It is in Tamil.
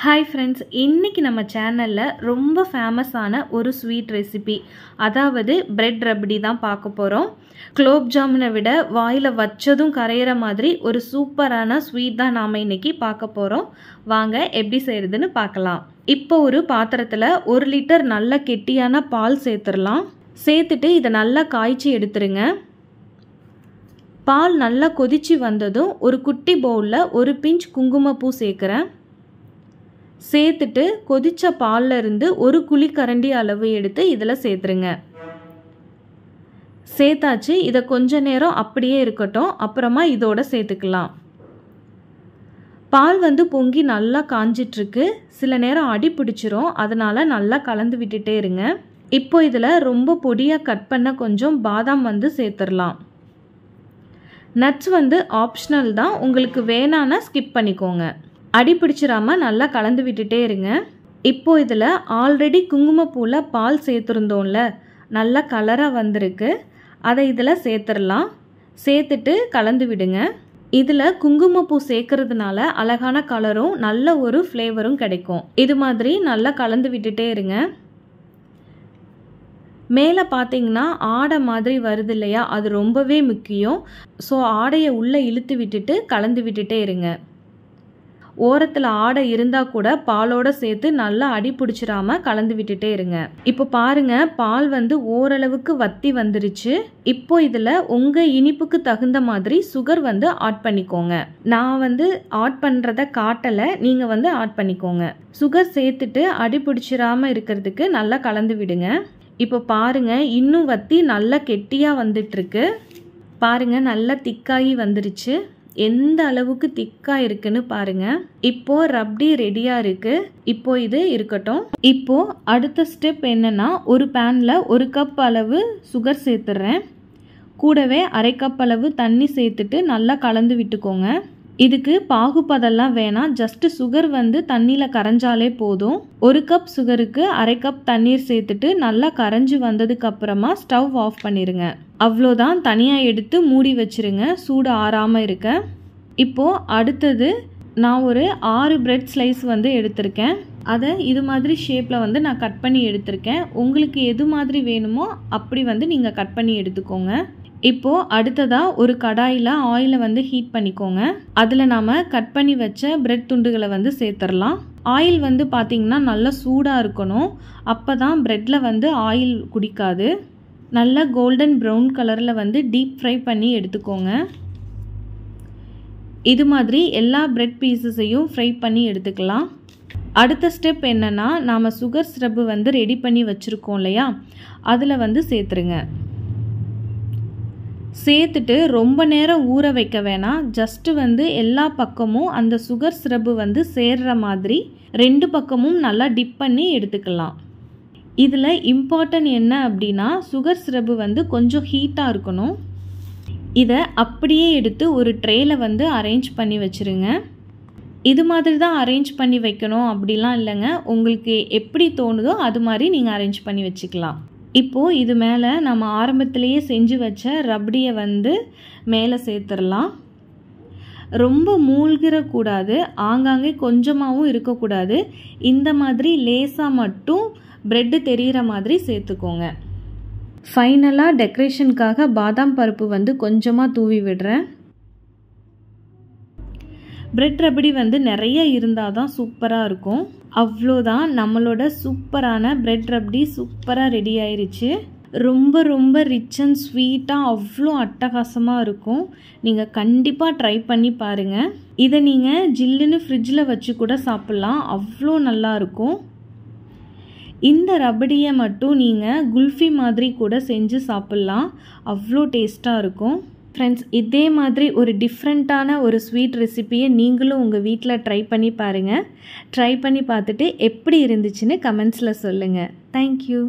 ஹாய் ஃப்ரெண்ட்ஸ், இன்றைக்கி நம்ம சேனலில் ரொம்ப ஃபேமஸான ஒரு ஸ்வீட் ரெசிபி, அதாவது பிரெட் ரப்டி தான் பார்க்க போகிறோம். குலோப் ஜாமுனை விட வாயில் வச்சதும் கரையிற மாதிரி ஒரு சூப்பரான ஸ்வீட் தான் நாம் இன்றைக்கி பார்க்க போகிறோம். வாங்க எப்படி செய்கிறதுன்னு பார்க்கலாம். இப்போ ஒரு பாத்திரத்தில் 1 லிட்டர் நல்ல கெட்டியான பால் சேர்த்துடலாம். சேர்த்துட்டு இதை நல்லா காய்ச்சி எடுத்துருங்க. பால் நல்லா கொதிச்சு வந்ததும் ஒரு குட்டி பவுலில் 1 பிஞ்ச் குங்குமப்பூ சேர்க்குறேன். சேர்த்துட்டு கொதிச்ச பால்ல இருந்து 1 குழிக்கரண்டி அளவு எடுத்து இதில் சேர்த்துருங்க. சேர்த்தாச்சு. இதை கொஞ்ச நேரம் அப்படியே இருக்கட்டும், அப்புறமா இதோட சேர்த்துக்கலாம். பால் பொங்கி நல்லா காஞ்சிட்ருக்கு. சில நேரம் அடி பிடிச்சிரும், அதனால நல்லா கலந்து விட்டுட்டே இருங்க. இப்போ இதில் ரொம்ப பொடியாக கட் பண்ண கொஞ்சம் பாதாம் சேர்த்துடலாம். நட்ஸ் ஆப்ஷனல் தான், உங்களுக்கு வேணான்னா ஸ்கிப் பண்ணிக்கோங்க. அடி பிடிச்சிடாம நல்லா கலந்து விட்டுட்டே இருங்க. இப்போ இதில் ஆல்ரெடி குங்குமப்பூவில் பால் சேர்த்துருந்தோம்ல, நல்லா கலராக வந்திருக்கு. அதை இதில் சேர்த்துடலாம். சேர்த்துட்டு கலந்து விடுங்க. இதில் குங்குமப்பூ சேர்க்கறதுனால அழகான கலரும் நல்ல ஒரு ஃப்ளேவரும் கிடைக்கும். இது மாதிரி நல்லா கலந்து விட்டுட்டே இருங்க. மேலே பார்த்தீங்கன்னா ஆடை மாதிரி வருது இல்லையா, அது ரொம்பவே முக்கியம். ஸோ ஆடையை உள்ளே இழுத்து விட்டுட்டு கலந்து விட்டுட்டே இருங்க. ஓரத்தில் ஆடை இருந்தால் கூட பாலோட சேர்த்து நல்லா அடி பிடிச்சிடாம கலந்து விட்டுட்டே இருங்க. இப்போ பாருங்க, பால் ஓரளவுக்கு வத்தி வந்துருச்சு. இப்போ இதில் உங்கள் இனிப்புக்கு தகுந்த மாதிரி சுகர் ஆட் பண்ணிக்கோங்க. நான் ஆட் பண்ணுறத காட்டலை, நீங்கள் ஆட் பண்ணிக்கோங்க. சுகர் சேர்த்துட்டு அடி பிடிச்சிடாம இருக்கிறதுக்கு நல்லா கலந்து விடுங்க. இப்போ பாருங்க, இன்னும் வத்தி நல்லா கெட்டியாக வந்துட்டுருக்கு. பாருங்க, நல்லா திக்காகி வந்துருச்சு. எந்த அளவுக்கு திக்காக இருக்குன்னு பாருங்க. இப்போ ரப்டி ரெடியாக இருக்கு. இப்போ இது இருக்கட்டும். இப்போ அடுத்த ஸ்டெப் என்னன்னா, ஒரு பேனில் 1 கப் அளவு சுகர் சேர்த்துடுறேன். கூடவே 1/2 கப் அளவு தண்ணி சேர்த்துட்டு நல்லா கலந்து விட்டுக்கோங்க. இதுக்கு பாகுபதெல்லாம் வேணாம், ஜஸ்ட் சுகர் தண்ணியில் கரைஞ்சாலே போதும். 1 கப் சுகருக்கு 1/2 கப் தண்ணீர் சேர்த்துட்டு நல்லா கரைஞ்சி வந்ததுக்கு அப்புறமா ஸ்டவ் ஆஃப் பண்ணிடுங்க. அவ்வளோதான், தனியாக எடுத்து மூடி வச்சிருங்க, சூடு ஆறாமல் இருக்க. இப்போது அடுத்தது நான் ஒரு 6 பிரெட் ஸ்லைஸ் எடுத்திருக்கேன். அதை இது மாதிரி ஷேப்பில் நான் கட் பண்ணி எடுத்திருக்கேன். உங்களுக்கு எது மாதிரி வேணுமோ அப்படி நீங்கள் கட் பண்ணி எடுத்துக்கோங்க. இப்போது அடுத்ததாக ஒரு கடாயில் ஆயிலை ஹீட் பண்ணிக்கோங்க. அதில் நாம் கட் பண்ணி வச்ச பிரெட் துண்டுகளை சேர்த்துடலாம். ஆயில் பார்த்திங்கன்னா நல்லா சூடாக இருக்கணும், அப்போ தான் ப்ரெட்டில் ஆயில் குடிக்காது. நல்லா கோல்டன் ப்ரௌன் கலரில் டீப் ஃப்ரை பண்ணி எடுத்துக்கோங்க. இது மாதிரி எல்லா பிரெட் பீசஸையும் ஃப்ரை பண்ணி எடுத்துக்கலாம். அடுத்த ஸ்டெப் என்னென்னா, நாம் சுகர் சிரப்பு ரெடி பண்ணி வச்சுருக்கோம் இல்லையா, அதில் சேர்த்துருங்க. சேர்த்துட்டு ரொம்ப நேரம் ஊற வைக்க வேணாம், ஜஸ்ட்டு எல்லா பக்கமும் அந்த சுகர் சிரப்பு சேர்ற மாதிரி 2 பக்கமும் நல்லா டிப் பண்ணி எடுத்துக்கலாம். இதில் இம்பார்ட்டன்ட் என்ன அப்படின்னா, சுகர் சிரப்பு கொஞ்சம் ஹீட்டாக இருக்கணும். இதை அப்படியே எடுத்து ஒரு ட்ரேயில் அரேஞ்ச் பண்ணி வச்சுருங்க. இது மாதிரி தான் அரேஞ்ச் பண்ணி வைக்கணும் அப்படிலாம் இல்லைங்க, உங்களுக்கு எப்படி தோணுதோ அது மாதிரி நீங்கள் அரேஞ்ச் பண்ணி வச்சுக்கலாம். இப்போது இது மேலே நம்ம ஆரம்பத்திலேயே செஞ்சு வச்ச ரப்டியை மேலே சேர்த்துடலாம். ரொம்ப மூழ்கிடக்கூடாது, ஆங்காங்கே கொஞ்சமாகவும் இருக்கக்கூடாது. இந்த மாதிரி லேசாக மட்டும் பிரெட்டு தெரிகிற மாதிரி சேர்த்துக்கோங்க. ஃபைனலாக டெக்கரேஷனுக்காக பாதாம் பருப்பு கொஞ்சமாக தூவி விடுறேன். பிரெட் ரப்டி நிறைய இருந்தால் தான் சூப்பராக இருக்கும். அவ்வளோதான், நம்மளோட சூப்பரான பிரெட் ரப்டி சூப்பராக ரெடி ஆயிடுச்சு. ரொம்ப ரொம்ப ரிச் அண்ட் ஸ்வீட்டாக அவ்வளோ அட்டகாசமாக இருக்கும். நீங்கள் கண்டிப்பாக ட்ரை பண்ணி பாருங்கள். இதை நீங்கள் ஜில்லுன்னு ஃப்ரிட்ஜில் வச்சு கூட சாப்பிட்லாம், அவ்வளோ நல்லாயிருக்கும். இந்த ரபடியை மட்டும் நீங்கள் குல்ஃபி மாதிரி கூட செஞ்சு சாப்பிட்லாம், அவ்வளோ டேஸ்ட்டாக இருக்கும். ஃப்ரெண்ட்ஸ், இதே மாதிரி ஒரு டிஃப்ரெண்ட்டான ஒரு ஸ்வீட் ரெசிபியை நீங்களும் உங்கள் வீட்டில் ட்ரை பண்ணி பாருங்கள். ட்ரை பண்ணி பார்த்துட்டு எப்படி இருந்துச்சுன்னு கமெண்ட்ஸில் சொல்லுங்கள். தேங்க்யூ.